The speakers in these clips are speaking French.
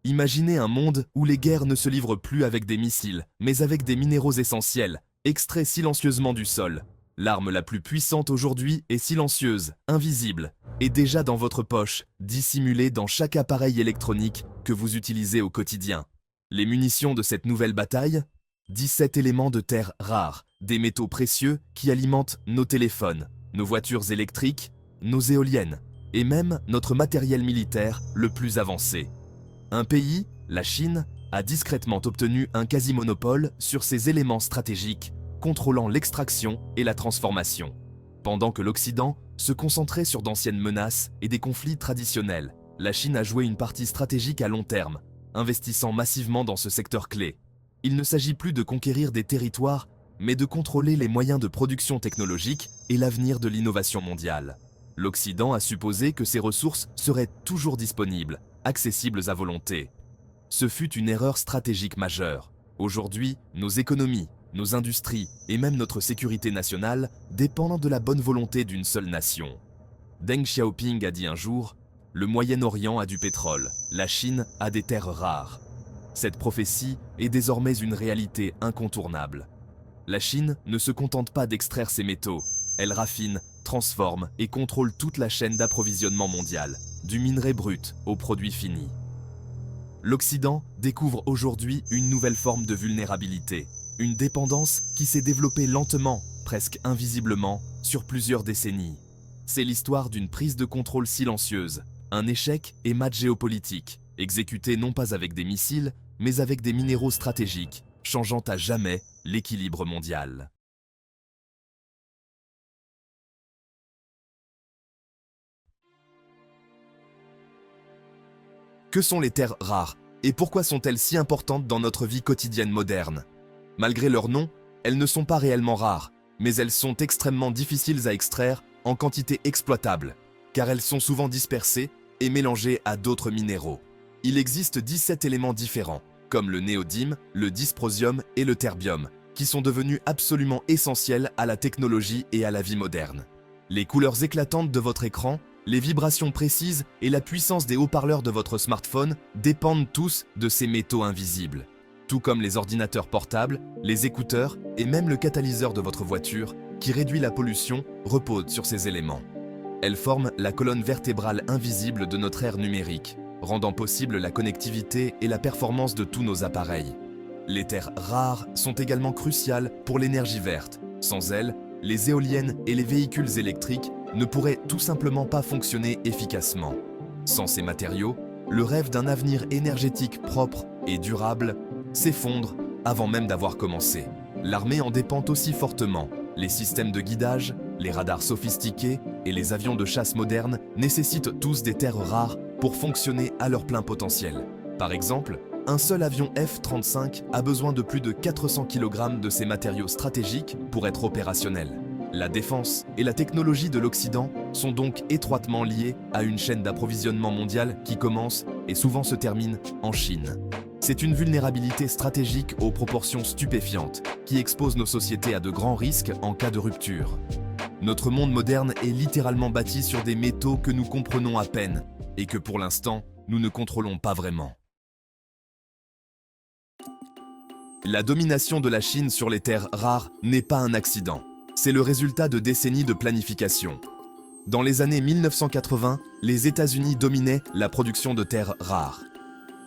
Imaginez un monde où les guerres ne se livrent plus avec des missiles, mais avec des minéraux essentiels, extraits silencieusement du sol. L'arme la plus puissante aujourd'hui est silencieuse, invisible, et déjà dans votre poche, dissimulée dans chaque appareil électronique que vous utilisez au quotidien. Les munitions de cette nouvelle bataille? 17 éléments de terre rares, des métaux précieux qui alimentent nos téléphones, nos voitures électriques, nos éoliennes, et même notre matériel militaire le plus avancé. Un pays, la Chine, a discrètement obtenu un quasi-monopole sur ces éléments stratégiques, contrôlant l'extraction et la transformation. Pendant que l'Occident se concentrait sur d'anciennes menaces et des conflits traditionnels, la Chine a joué une partie stratégique à long terme, investissant massivement dans ce secteur clé. Il ne s'agit plus de conquérir des territoires, mais de contrôler les moyens de production technologique et l'avenir de l'innovation mondiale. L'Occident a supposé que ces ressources seraient toujours disponibles, accessibles à volonté. Ce fut une erreur stratégique majeure. Aujourd'hui, nos économies, nos industries et même notre sécurité nationale dépendent de la bonne volonté d'une seule nation. Deng Xiaoping a dit un jour « Le Moyen-Orient a du pétrole, la Chine a des terres rares ». Cette prophétie est désormais une réalité incontournable. La Chine ne se contente pas d'extraire ces métaux, elle raffine, transforme et contrôle toute la chaîne d'approvisionnement mondiale, du minerai brut au produit fini. L'Occident découvre aujourd'hui une nouvelle forme de vulnérabilité, une dépendance qui s'est développée lentement, presque invisiblement, sur plusieurs décennies. C'est l'histoire d'une prise de contrôle silencieuse, un échec et match géopolitique, exécuté non pas avec des missiles, mais avec des minéraux stratégiques, changeant à jamais l'équilibre mondial. Que sont les terres rares et pourquoi sont-elles si importantes dans notre vie quotidienne moderne? Malgré leur nom, elles ne sont pas réellement rares, mais elles sont extrêmement difficiles à extraire en quantité exploitable, car elles sont souvent dispersées et mélangées à d'autres minéraux. Il existe 17 éléments différents, comme le néodyme, le dysprosium et le terbium, qui sont devenus absolument essentiels à la technologie et à la vie moderne. Les couleurs éclatantes de votre écran, les vibrations précises et la puissance des haut-parleurs de votre smartphone dépendent tous de ces métaux invisibles. Tout comme les ordinateurs portables, les écouteurs et même le catalyseur de votre voiture, qui réduit la pollution, reposent sur ces éléments. Elles forment la colonne vertébrale invisible de notre ère numérique, rendant possible la connectivité et la performance de tous nos appareils. Les terres rares sont également cruciales pour l'énergie verte. Sans elles, les éoliennes et les véhicules électriques ne pourraient tout simplement pas fonctionner efficacement. Sans ces matériaux, le rêve d'un avenir énergétique propre et durable s'effondre avant même d'avoir commencé. L'armée en dépend aussi fortement. Les systèmes de guidage, les radars sophistiqués et les avions de chasse modernes nécessitent tous des terres rares pour fonctionner à leur plein potentiel. Par exemple, un seul avion F-35 a besoin de plus de 400 kg de ces matériaux stratégiques pour être opérationnel. La défense et la technologie de l'Occident sont donc étroitement liées à une chaîne d'approvisionnement mondiale qui commence et souvent se termine en Chine. C'est une vulnérabilité stratégique aux proportions stupéfiantes qui expose nos sociétés à de grands risques en cas de rupture. Notre monde moderne est littéralement bâti sur des métaux que nous comprenons à peine et que pour l'instant, nous ne contrôlons pas vraiment. La domination de la Chine sur les terres rares n'est pas un accident. C'est le résultat de décennies de planification. Dans les années 1980, les États-Unis dominaient la production de terres rares.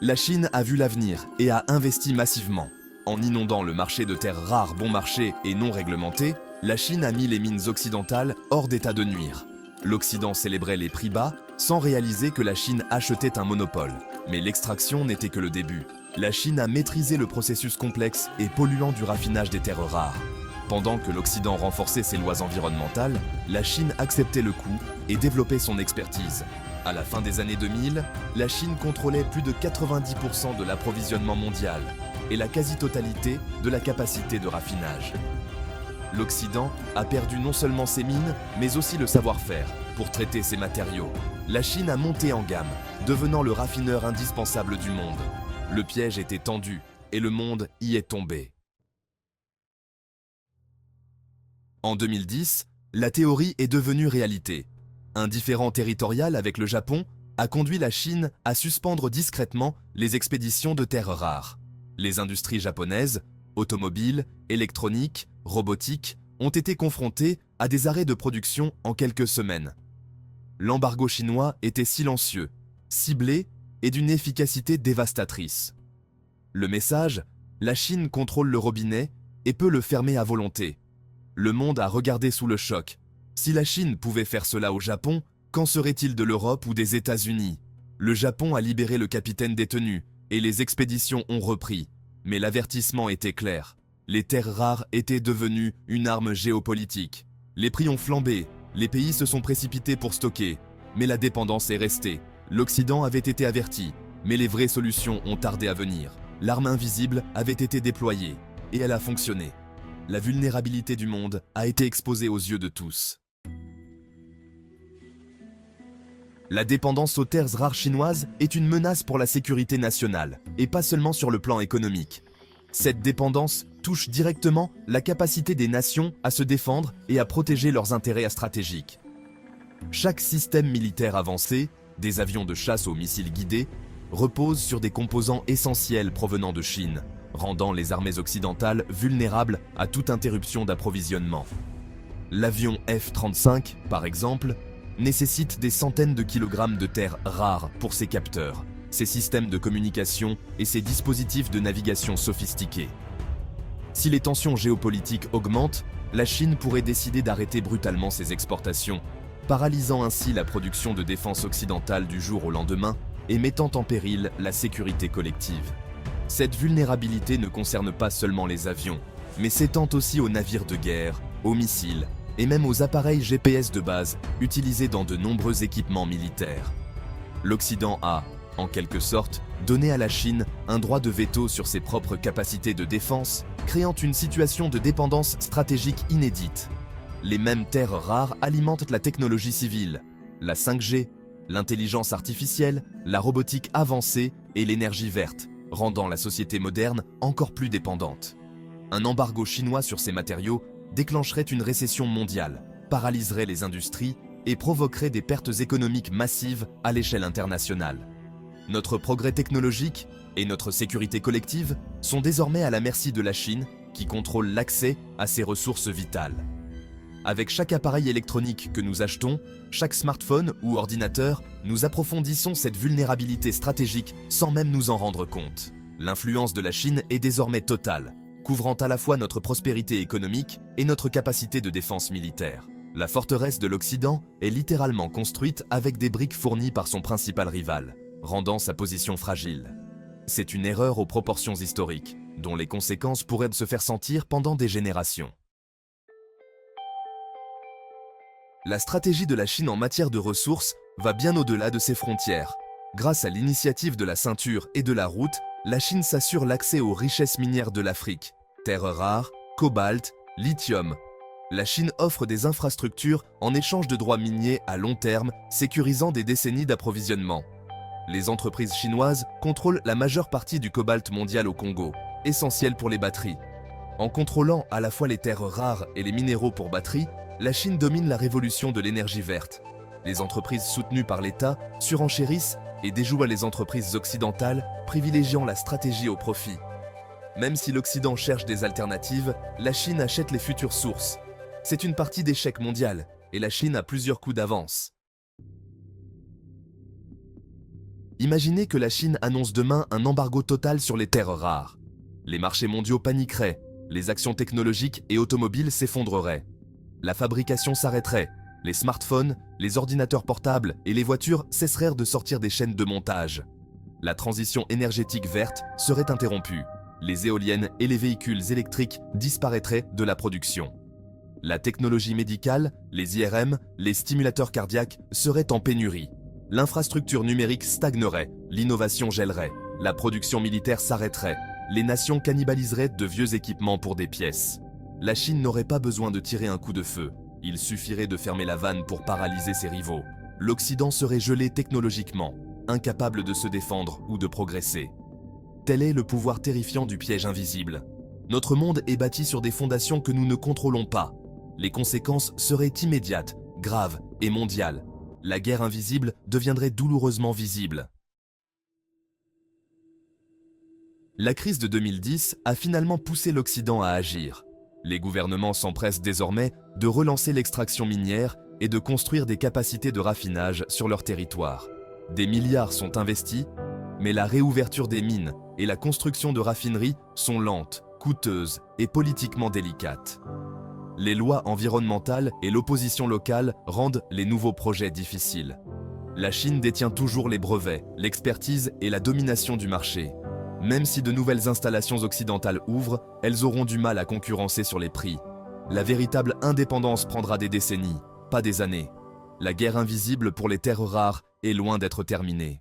La Chine a vu l'avenir et a investi massivement. En inondant le marché de terres rares bon marché et non réglementé, la Chine a mis les mines occidentales hors d'état de nuire. L'Occident célébrait les prix bas sans réaliser que la Chine achetait un monopole. Mais l'extraction n'était que le début. La Chine a maîtrisé le processus complexe et polluant du raffinage des terres rares. Pendant que l'Occident renforçait ses lois environnementales, la Chine acceptait le coût et développait son expertise. À la fin des années 2000, la Chine contrôlait plus de 90% de l'approvisionnement mondial et la quasi-totalité de la capacité de raffinage. L'Occident a perdu non seulement ses mines, mais aussi le savoir-faire pour traiter ces matériaux. La Chine a monté en gamme, devenant le raffineur indispensable du monde. Le piège était tendu et le monde y est tombé. En 2010, la théorie est devenue réalité. Un différend territorial avec le Japon a conduit la Chine à suspendre discrètement les expéditions de terres rares. Les industries japonaises, automobiles, électroniques, robotiques, ont été confrontées à des arrêts de production en quelques semaines. L'embargo chinois était silencieux, ciblé et d'une efficacité dévastatrice. Le message, la Chine contrôle le robinet et peut le fermer à volonté. Le monde a regardé sous le choc. Si la Chine pouvait faire cela au Japon, qu'en serait-il de l'Europe ou des États-Unis? Le Japon a libéré le capitaine détenu et les expéditions ont repris. Mais l'avertissement était clair. Les terres rares étaient devenues une arme géopolitique. Les prix ont flambé, les pays se sont précipités pour stocker, mais la dépendance est restée. L'Occident avait été averti, mais les vraies solutions ont tardé à venir. L'arme invisible avait été déployée, et elle a fonctionné. La vulnérabilité du monde a été exposée aux yeux de tous. La dépendance aux terres rares chinoises est une menace pour la sécurité nationale, et pas seulement sur le plan économique. Cette dépendance touche directement la capacité des nations à se défendre et à protéger leurs intérêts stratégiques. Chaque système militaire avancé, des avions de chasse aux missiles guidés, repose sur des composants essentiels provenant de Chine, rendant les armées occidentales vulnérables à toute interruption d'approvisionnement. L'avion F-35, par exemple, nécessite des centaines de kilogrammes de terres rares pour ses capteurs, ses systèmes de communication et ses dispositifs de navigation sophistiqués. Si les tensions géopolitiques augmentent, la Chine pourrait décider d'arrêter brutalement ses exportations, paralysant ainsi la production de défense occidentale du jour au lendemain et mettant en péril la sécurité collective. Cette vulnérabilité ne concerne pas seulement les avions, mais s'étend aussi aux navires de guerre, aux missiles et même aux appareils GPS de base utilisés dans de nombreux équipements militaires. L'Occident a, en quelque sorte, donné à la Chine un droit de veto sur ses propres capacités de défense, créant une situation de dépendance stratégique inédite. Les mêmes terres rares alimentent la technologie civile, la 5G, l'intelligence artificielle, la robotique avancée et l'énergie verte, rendant la société moderne encore plus dépendante. Un embargo chinois sur ces matériaux déclencherait une récession mondiale, paralyserait les industries et provoquerait des pertes économiques massives à l'échelle internationale. Notre progrès technologique et notre sécurité collective sont désormais à la merci de la Chine qui contrôle l'accès à ces ressources vitales. Avec chaque appareil électronique que nous achetons, chaque smartphone ou ordinateur, nous approfondissons cette vulnérabilité stratégique sans même nous en rendre compte. L'influence de la Chine est désormais totale, couvrant à la fois notre prospérité économique et notre capacité de défense militaire. La forteresse de l'Occident est littéralement construite avec des briques fournies par son principal rival, rendant sa position fragile. C'est une erreur aux proportions historiques, dont les conséquences pourraient se faire sentir pendant des générations. La stratégie de la Chine en matière de ressources va bien au-delà de ses frontières. Grâce à l'initiative de la ceinture et de la route, la Chine s'assure l'accès aux richesses minières de l'Afrique, terres rares, cobalt, lithium. La Chine offre des infrastructures en échange de droits miniers à long terme, sécurisant des décennies d'approvisionnement. Les entreprises chinoises contrôlent la majeure partie du cobalt mondial au Congo, essentiel pour les batteries. En contrôlant à la fois les terres rares et les minéraux pour batteries, la Chine domine la révolution de l'énergie verte. Les entreprises soutenues par l'État surenchérissent et déjouent les entreprises occidentales, privilégiant la stratégie au profit. Même si l'Occident cherche des alternatives, la Chine achète les futures sources. C'est une partie d'échec mondial, et la Chine a plusieurs coups d'avance. Imaginez que la Chine annonce demain un embargo total sur les terres rares. Les marchés mondiaux paniqueraient, les actions technologiques et automobiles s'effondreraient. La fabrication s'arrêterait, les smartphones, les ordinateurs portables et les voitures cesseraient de sortir des chaînes de montage. La transition énergétique verte serait interrompue. Les éoliennes et les véhicules électriques disparaîtraient de la production. La technologie médicale, les IRM, les stimulateurs cardiaques seraient en pénurie. L'infrastructure numérique stagnerait, l'innovation gèlerait, la production militaire s'arrêterait, les nations cannibaliseraient de vieux équipements pour des pièces. La Chine n'aurait pas besoin de tirer un coup de feu. Il suffirait de fermer la vanne pour paralyser ses rivaux. L'Occident serait gelé technologiquement, incapable de se défendre ou de progresser. Tel est le pouvoir terrifiant du piège invisible. Notre monde est bâti sur des fondations que nous ne contrôlons pas. Les conséquences seraient immédiates, graves et mondiales. la guerre invisible deviendrait douloureusement visible. La crise de 2010 a finalement poussé l'Occident à agir. Les gouvernements s'empressent désormais de relancer l'extraction minière et de construire des capacités de raffinage sur leur territoire. Des milliards sont investis, mais la réouverture des mines et la construction de raffineries sont lentes, coûteuses et politiquement délicates. Les lois environnementales et l'opposition locale rendent les nouveaux projets difficiles. La Chine détient toujours les brevets, l'expertise et la domination du marché. Même si de nouvelles installations occidentales ouvrent, elles auront du mal à concurrencer sur les prix. La véritable indépendance prendra des décennies, pas des années. La guerre invisible pour les terres rares est loin d'être terminée.